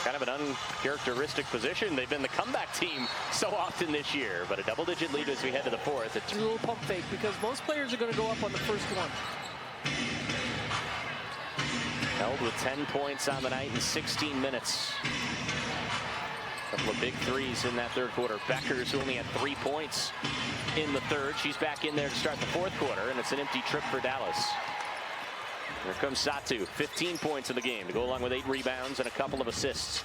Kind of an uncharacteristic position. They've been the comeback team so often this year, but a double-digit lead as we head to the fourth. A little pump fake because most players are going to go up on the first one. Held with 10 points on the night in 16 minutes. A couple of big threes in that third quarter. Beckers, who only had 3 points in the third. She's back in there to start the fourth quarter, and it's an empty trip for Dallas. Here comes Satu, 15 points in the game to go along with 8 rebounds and a couple of assists.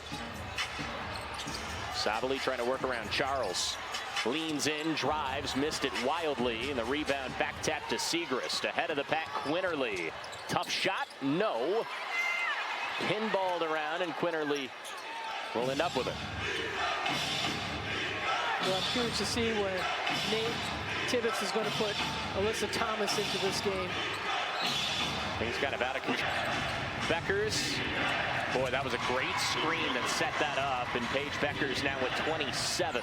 Savali trying to work around Charles. Leans in, drives, missed it wildly, and the rebound back tap to Segrist. Ahead of the pack, Quinterly. Tough shot, no. Pinballed around, and Quinterly will end up with it. Well, I'm curious to see where Nate Tibbetts is going to put Alyssa Thomas into this game. He's got about a control. Beckers. Boy, that was a great screen that set that up. And Paige Beckers now with 27,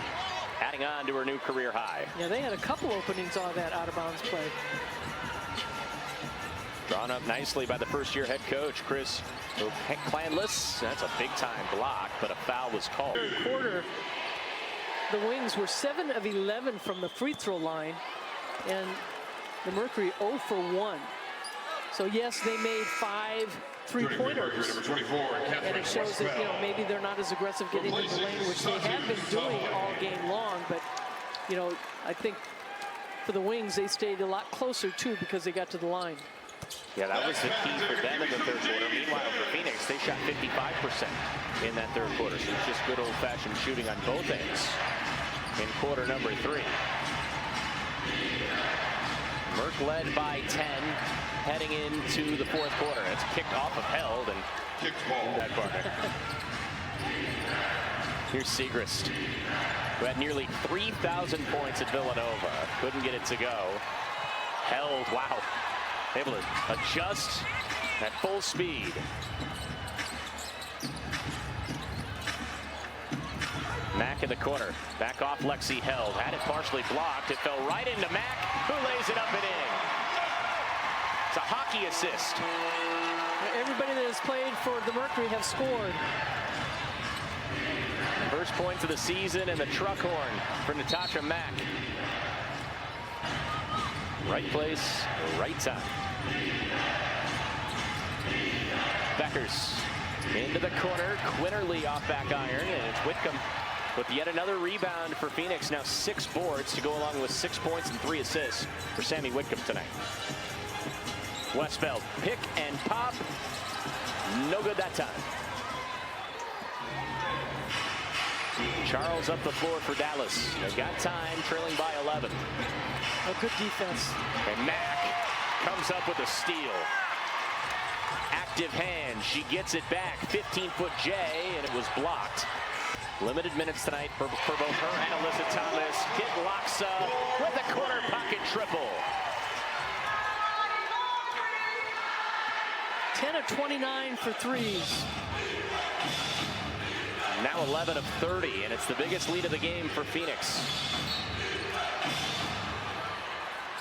adding on to her new career high. Yeah, they had a couple openings on that out-of-bounds play. Drawn up nicely by the first-year head coach, Chris Clandless. That's a big-time block, but a foul was called. Third quarter, the Wings were 7 of 11 from the free throw line, and the Mercury 0 for 1. So yes, they made 5 3-pointers, and it shows that, you know, maybe they're not as aggressive getting in the lane, which they have been doing all game long. But, you know, I think for the Wings, they stayed a lot closer too because they got to the line. Yeah, that was the key for them in the third quarter. Meanwhile, for Phoenix, they shot 55% in that third quarter. So it's just good old-fashioned shooting on both ends in quarter number 3. Merck led by 10. Heading into the fourth quarter. It's kicked off of Held and kicked ball that corner. Here's Segrist, who had nearly 3,000 points at Villanova. Couldn't get it to go. Held, wow, able to adjust at full speed. Mack in the corner. Back off Lexi Held. Had it partially blocked. It fell right into Mack, who lays it up and in. A hockey assist. Everybody that has played for the Mercury have scored. First points of the season and the truck horn for Natasha Mack. Right place, right time. Beckers into the corner. Quinterly off back iron, and it's Whitcomb with yet another rebound for Phoenix. Now 6 boards to go along with 6 points and 3 assists for Sammy Whitcomb tonight. Westfeld, pick and pop. No good that time. Charles up the floor for Dallas. They've got time, trailing by 11. A good defense. And Mack comes up with a steal. Active hand. She gets it back. 15-foot J, and it was blocked. Limited minutes tonight for both her and Alyssa Thomas. Kit Loxa with a corner pocket triple. 10 of 29 for threes. Now 11 of 30, and it's the biggest lead of the game for Phoenix.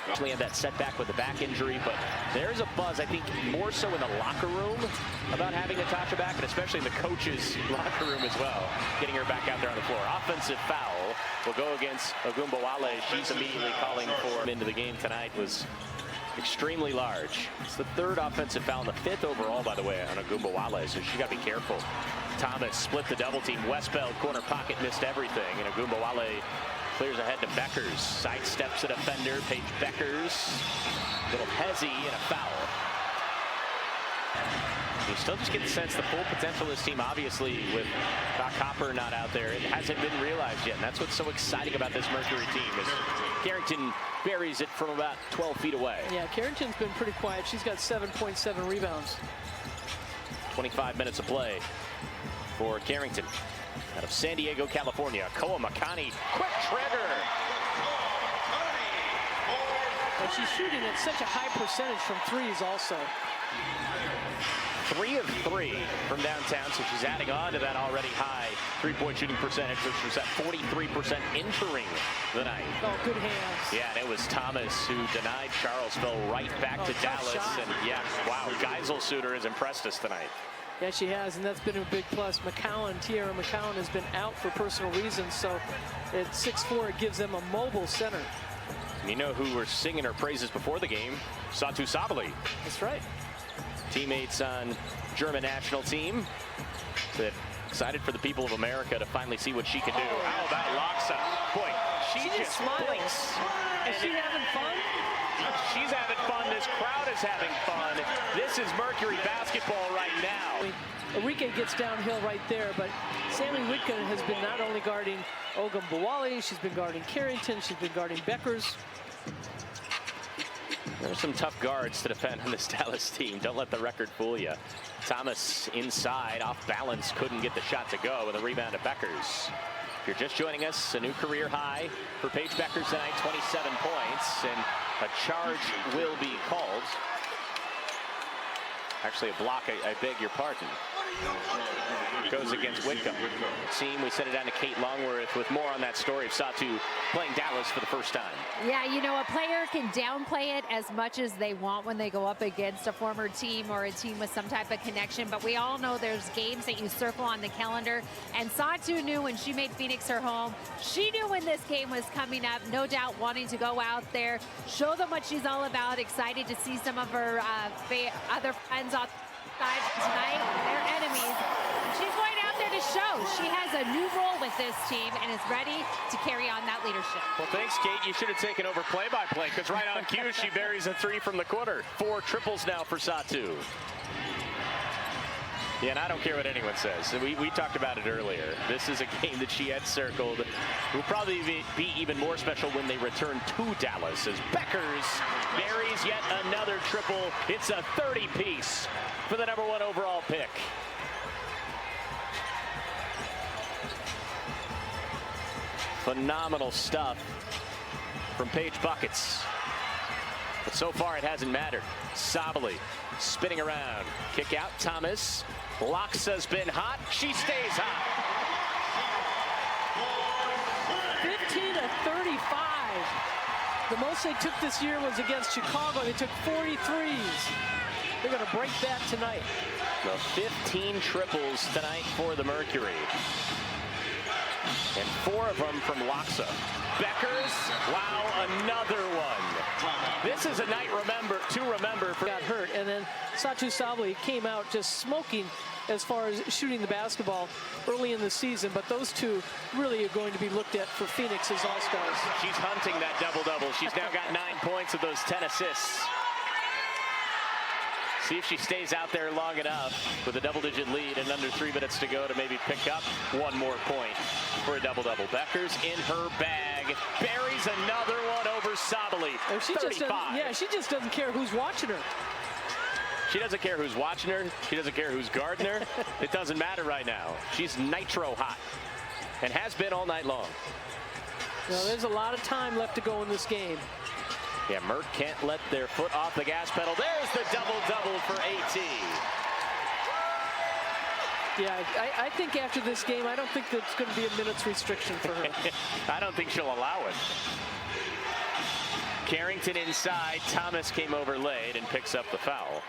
Actually had that setback with the back injury, but there's a buzz, I think, more so in the locker room about having Natasha back, and especially in the coach's locker room as well, getting her back out there on the floor. Offensive foul will go against Ogunbowale. She's immediately calling for him into the game tonight. Was extremely large. It's the 3rd offensive foul and the 5th overall, by the way, on Ogunbowale, so she got to be careful. Thomas split the double team. Westfeld corner pocket missed everything, and Ogunbowale clears ahead to Beckers. Sidesteps a defender. Paige Beckers. Little hezzy and a foul. You still just get the sense the full potential of this team, obviously, with Doc Hopper not out there, it hasn't been realized yet. And that's what's so exciting about this Mercury team is Carrington buries it from about 12 feet away. Yeah, Carrington's been pretty quiet. She's got 7.7 rebounds. 25 minutes of play for Carrington out of San Diego, California. Koa Makani, quick trigger. And she's shooting at such a high percentage from threes also. 3 of 3 from downtown, so she's adding on to that already high 3-point shooting percentage, which was at 43% entering the night. Oh, good hands. Yeah, and it was Thomas who denied Charles, fell right back to Dallas. Shot. And yeah, wow, Geiselsuiter has impressed us tonight. Yeah, she has, and that's been a big plus. Tierra McCowan has been out for personal reasons, so at 6'4", it gives them a mobile center. And you know who were singing her praises before the game? Satu Sabali. That's right. Teammates on German national team. Said excited for the people of America to finally see what she can do. How about Loxa? Boy, she just blinks. Is she having fun? She's having fun. This crowd is having fun. This is Mercury basketball right now. Enrique gets downhill right there, but Sammy Whitcomb has been not only guarding wnbalivetoday, she's been guarding Carrington, she's been guarding Beckers. There are some tough guards to defend on this Dallas team. Don't let the record fool you. Thomas inside, off balance, couldn't get the shot to go, and the rebound to Beckers. If you're just joining us, a new career high for Paige Beckers tonight, 27 points, and a charge will be called. Actually, a block, I beg your pardon. Goes against Whitcomb. Team, we send it down to Kate Longworth with more on that story of Satu playing Dallas for the first time. Yeah, you know, a player can downplay it as much as they want when they go up against a former team or a team with some type of connection, but we all know there's games that you circle on the calendar, and Satu knew when she made Phoenix her home. She knew when this game was coming up, no doubt wanting to go out there, show them what she's all about, excited to see some of her other friends on side tonight. They're enemies. She's going out there to show she has a new role with this team and is ready to carry on that leadership. Well, thanks, Kate. You should have taken over play-by-play, because right on cue, she buries a three from the corner. 4 triples now for Satu. Yeah, and I don't care what anyone says. We talked about it earlier. This is a game that she had circled. Will probably be even more special when they return to Dallas, as Beckers buries yet another triple. It's a 30-piece for the #1 overall pick. Phenomenal stuff from Paige Buckets. But so far it hasn't mattered. Sabali spinning around. Kick out, Thomas. Loxa's been hot. She stays hot. 15 to 35. The most they took this year was against Chicago. They took 43s. They're going to break that tonight. Well, 15 triples tonight for the Mercury. And 4 of them from Loxa. Beckers, wow, another one. This is a night to remember. Got hurt, and then Satu Sabali came out just smoking as far as shooting the basketball early in the season, but those two really are going to be looked at for Phoenix as all-stars. She's hunting that double-double. She's now got 9 points of those 10 assists. See if she stays out there long enough with a double-digit lead and under 3 minutes to go to maybe pick up 1 more point for a double-double. Beckers in her bag, buries another one over Sabali. Oh, she just doesn't care who's watching her. She doesn't care who's watching her. She doesn't care who's guarding her. It doesn't matter right now. She's nitro hot and has been all night long. No, there's a lot of time left to go in this game. Yeah, Merck can't let their foot off the gas pedal. There's the double-double for AT. Yeah, I think after this game, I don't think there's going to be a minutes restriction for her. I don't think she'll allow it. Carrington inside. Thomas came over late and picks up the foul.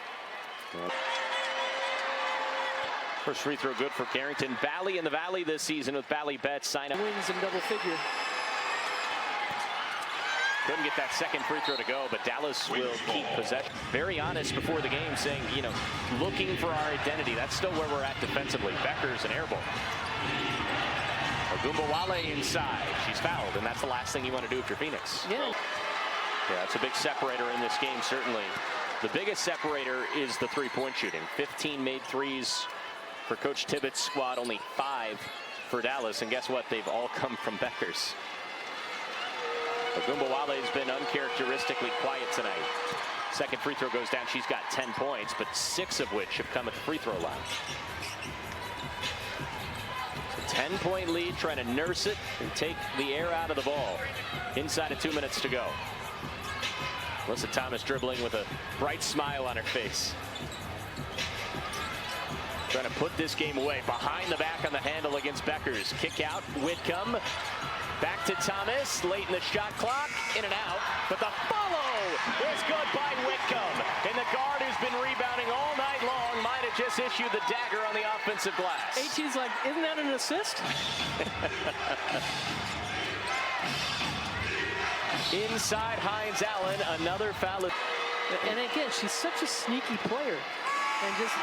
First free throw good for Carrington. Bally in the Valley this season with Bally Bets. Sign up. Wins in double figure. Couldn't get that second free throw to go, but Dallas will keep possession. Very honest before the game, saying, you know, looking for our identity. That's still where we're at defensively. Beckers an air ball. Ogunbowale inside. She's fouled, and that's the last thing you want to do if you're Phoenix. Yeah. Yeah, that's a big separator in this game, certainly. The biggest separator is the three-point shooting. 15 made threes for Coach Tibbetts' squad, only 5 for Dallas. And guess what? They've all come from Beckers. Ogunbowale has been uncharacteristically quiet tonight. Second free throw goes down. She's got 10 points, but 6 of which have come at the free throw line. 10-point lead, trying to nurse it and take the air out of the ball. Inside of 2 minutes to go. Alyssa Thomas dribbling with a bright smile on her face. Trying to put this game away. Behind the back on the handle against Beckers. Kick out, Whitcomb. Back to Thomas, late in the shot clock, in and out. But the follow is good by Whitcomb. And the guard who's been rebounding all night long, Mina just issued the dagger on the offensive glass. AT's like, isn't that an assist? Inside Hines Allen, another foul. And again, she's such a sneaky player and just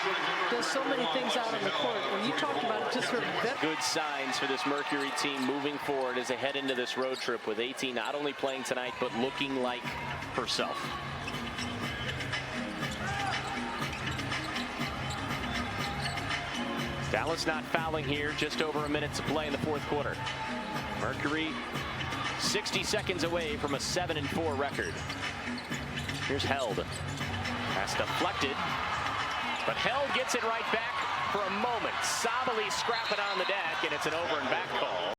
does so many things out on the court. When you talked about it, just her good signs for this Mercury team moving forward as they head into this road trip with AT not only playing tonight, but looking like herself. Dallas not fouling here, just over a minute to play in the fourth quarter. Mercury 60 seconds away from a 7-4 record. Here's Held. Pass deflected, but Held gets it right back for a moment. Sabali scrapping on the deck, and it's an over and back call.